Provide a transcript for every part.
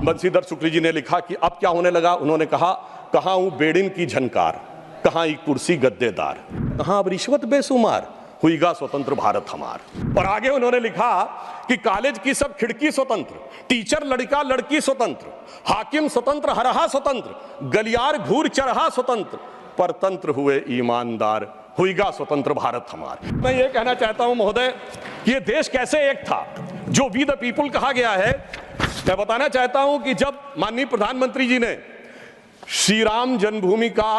बंशीधर शुक्ल जी ने लिखा कि अब क्या होने लगा। उन्होंने कहा, कहाँ हूं बेड़िन की झनकार, कहाँ एक कुर्सी गद्देदार, कहाँ अब रिश्वत बेशुमार, हुईगा स्वतंत्र भारत हमार। और आगे उन्होंने लिखा कि कॉलेज की सब खिड़की स्वतंत्र, टीचर लड़का लड़की स्वतंत्र, हाकिम स्वतंत्र हरहा स्वतंत्र, गलियार घूर चरहा स्वतंत्र, परतंत्र हुए ईमानदार, हुईगा स्वतंत्र भारत हमार। मैं ये कहना चाहता हूं महोदय कि ये देश कैसे एक था जो वी द पीपुल कहा गया है। मैं बताना चाहता हूं कि जब माननीय प्रधानमंत्री जी ने श्री राम जन्मभूमि का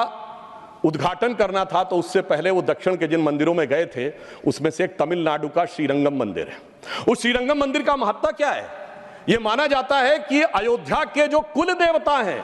उद्घाटन करना था तो उससे पहले वो दक्षिण के जिन मंदिरों में गए थे उसमें से एक तमिलनाडु का श्रीरंगम मंदिर है। उस श्रीरंगम मंदिर का महत्व क्या है? यह माना जाता है कि अयोध्या के जो कुल देवता हैं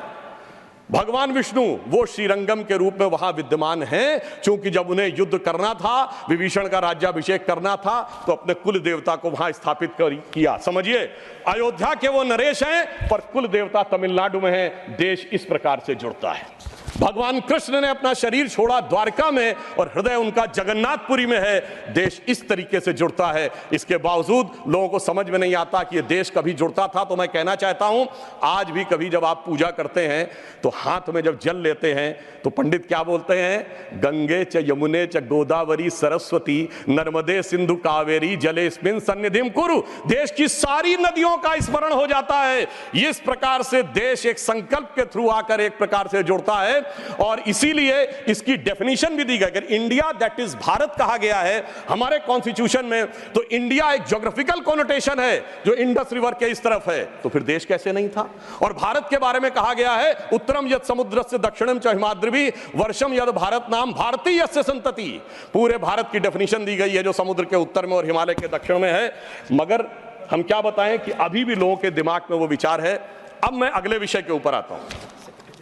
भगवान विष्णु, वो श्रीरंगम के रूप में वहां विद्यमान हैं, क्योंकि जब उन्हें युद्ध करना था, विभीषण का राज्याभिषेक करना था, तो अपने कुल देवता को वहां स्थापित किया। समझिए, अयोध्या के वो नरेश हैं पर कुल देवता तमिलनाडु में हैं। देश इस प्रकार से जुड़ता है। भगवान कृष्ण ने अपना शरीर छोड़ा द्वारका में और हृदय उनका जगन्नाथपुरी में है। देश इस तरीके से जुड़ता है। इसके बावजूद लोगों को समझ में नहीं आता कि ये देश कभी जुड़ता था। तो मैं कहना चाहता हूं, आज भी कभी जब आप पूजा करते हैं तो हाथ में जब जल लेते हैं तो पंडित क्या बोलते हैं? गंगे च यमुने च गोदावरी सरस्वती नर्मदे सिंधु कावेरी जलेस्मिन् सन्निधिं कुरु। देश की सारी नदियों का स्मरण हो जाता है। इस प्रकार से देश एक संकल्प के थ्रू आकर एक प्रकार से जुड़ता है और इसीलिए इसकी डेफिनेशन भी दी गई। अगर इंडिया दैट इज भारत कहा गया है हमारे कॉन्स्टिट्यूशन में, तो इंडिया एक ज्योग्राफिकल कॉनोटेशन है जो इंडस रिवर के इस तरफ है, तो फिर देश कैसे नहीं था? और भारत के बारे में कहा गया है, उत्तरम यत् समुद्रस्य दक्षिणम च हिमाद्रिभि वर्षम यद भारत नाम भारतीय संतति। पूरे भारत की डेफिनेशन दी गई है जो समुद्र के उत्तर में और हिमालय के दक्षिण में है। मगर हम क्या बताएं कि अभी भी लोगों के दिमाग में वो विचार है। अब मैं अगले विषय के ऊपर आता हूं।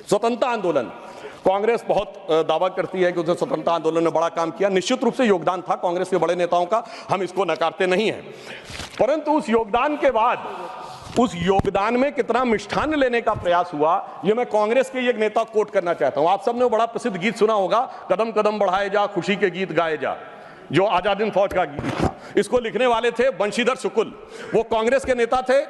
स्वतंत्रता आंदोलन। कांग्रेस बहुत दावा करती है कि उसने स्वतंत्रता आंदोलन में बड़ा काम किया। निश्चित रूप से योगदान था कांग्रेस के बड़े नेताओं का, हम इसको नकारते नहीं हैं। परंतु उस योगदान के बाद उस योगदान में कितना मिष्ठान्न लेने का प्रयास हुआ, यह मैं कांग्रेस के एक नेता कोट करना चाहता हूं। आप सबने बड़ा प्रसिद्ध गीत सुना होगा, कदम कदम बढ़ाए जा खुशी के गीत गाए जा, जो आजाद हिंद फौज का गीत था। इसको लिखने वाले थे बंशीधर शुक्ल। वो कांग्रेस के नेता थे।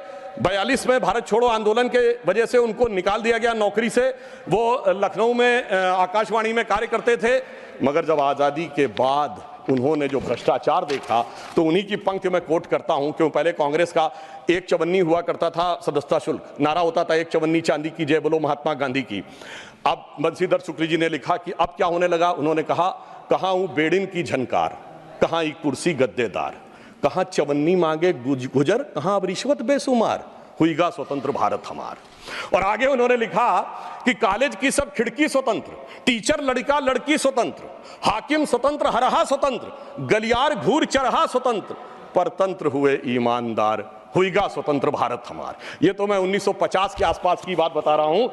42 में भारत छोड़ो आंदोलन के वजह से उनको निकाल दिया गया नौकरी से। वो लखनऊ में आकाशवाणी में कार्य करते थे। मगर जब आज़ादी के बाद उन्होंने जो भ्रष्टाचार देखा तो उन्हीं की पंक्ति में कोट करता हूं। क्यों? पहले कांग्रेस का एक चवन्नी हुआ करता था सदस्यता शुल्क, नारा होता था एक चवन्नी चांदी की जय बोलो महात्मा गांधी की। अब बंशीधर शुक्ल जी ने लिखा कि अब क्या होने लगा। उन्होंने कहा, कहाँ हूं बेड़िन की झनकार, कहाँ एक कुर्सी गद्देदार, कहाँ चवन्नी मांगे गुजर, कहाँ अब रिश्वत बेशुमार, हुईगा स्वतंत्र भारत हमार। और आगे उन्होंने लिखा कि कॉलेज की सब खिड़की स्वतंत्र, टीचर लड़का लड़की स्वतंत्र, हाकिम स्वतंत्र हरहा स्वतंत्र, गलियार घूर चरहा स्वतंत्र, परतंत्र हुए ईमानदार, हुईगा स्वतंत्र भारत हमार। ये तो मैं 1950 के आसपास की बात बता रहा हूं।